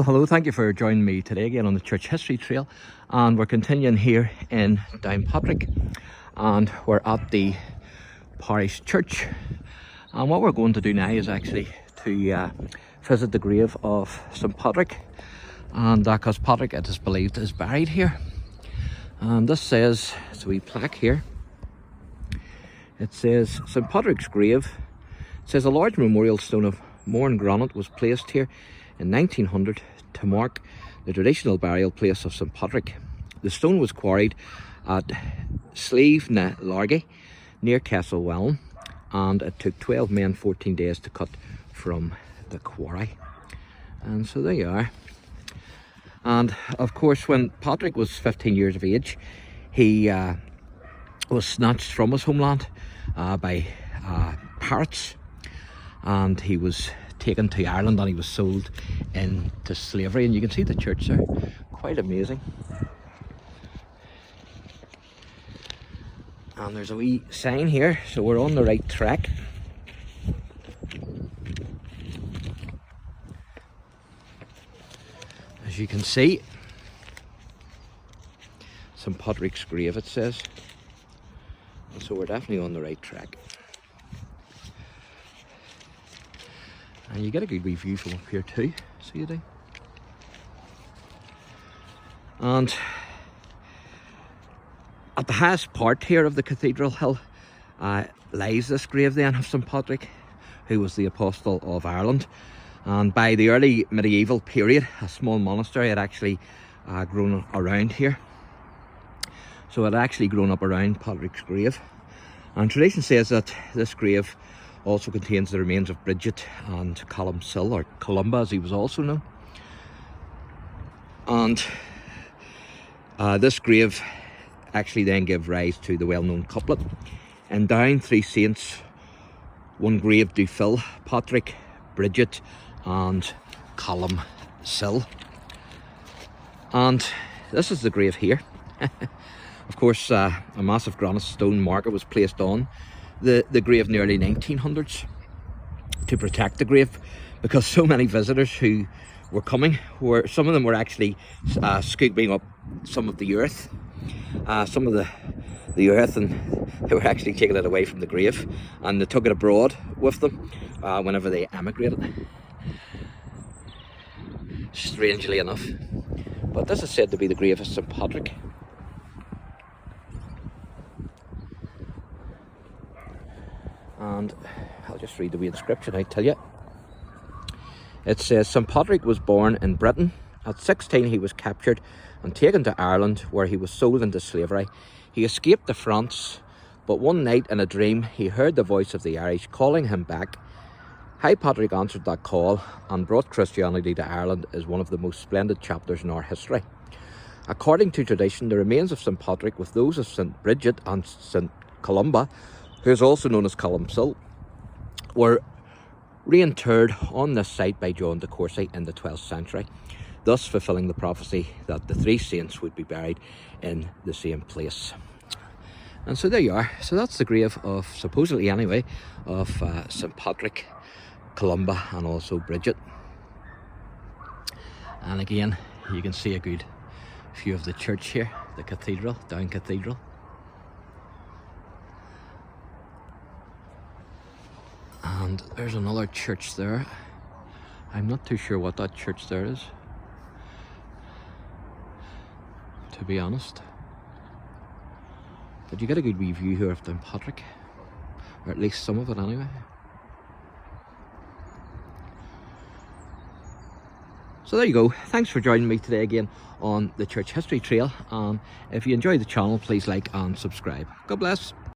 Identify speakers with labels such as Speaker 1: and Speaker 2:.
Speaker 1: Hello, thank you for joining me today again on the Church History Trail, and we're continuing here in Downpatrick, and we're at the parish church. And what we're going to do now is actually to visit the grave of St Patrick, and because Patrick, it is believed, is buried here. And this says, it's a wee plaque here, it says St Patrick's grave. It says a large memorial stone of Mourne granite was placed here in 1900 to mark the traditional burial place of St Patrick. The stone was quarried at Slieve na Largy near Castlewellan, and it took 12 men 14 days to cut from the quarry. And so there you are. And of course, when Patrick was 15 years of age, he was snatched from his homeland by pirates, and he was taken to Ireland and he was sold into slavery. And you can see the church there, quite amazing. And there's a wee sign here, so we're on the right track. As you can see, St Patrick's grave, it says. And so we're definitely on the right track. And you get a good wee view from up here too, so you do. And at the highest part here of the cathedral hill lies this grave then of St Patrick, who was the apostle of Ireland. And by the early medieval period, a small monastery had actually grown around here. So it had actually grown up around Patrick's grave. And tradition says that this grave also contains the remains of Bridget and Columcille, or Columba as he was also known. And this grave actually then gave rise to the well-known couplet, "And down three saints one grave do fill, Patrick, Bridget and Columcille." And this is the grave here. Of course, a massive granite stone marker was placed on the grave in the early 1900s to protect the grave, because so many visitors who were coming, some of them were actually scooping up some of the earth, and they were actually taking it away from the grave, and they took it abroad with them whenever they emigrated, strangely enough. But this is said to be the grave of St Patrick. And I'll just read the wee inscription, I tell you. It says, St Patrick was born in Britain. At 16 he was captured and taken to Ireland, where he was sold into slavery. He escaped to France, but one night in a dream he heard the voice of the Irish calling him back. How Patrick answered that call and brought Christianity to Ireland is one of the most splendid chapters in our history. According to tradition, the remains of St Patrick, with those of St Bridget and St Columba, who is also known as Columcille, were reinterred on this site by John de Courcy in the 12th century, thus fulfilling the prophecy that the three saints would be buried in the same place. And so there you are. So that's the grave of, supposedly anyway, of St Patrick, Columba and also Bridget. And again, you can see a good view of the church here, the cathedral, Down Cathedral. And there's another church there. I'm not too sure what that church there is, to be honest. But you get a good wee view here of Downpatrick, or at least some of it anyway. So there you go. Thanks for joining me today again on the Church History Trail. And if you enjoy the channel, please like and subscribe. God bless.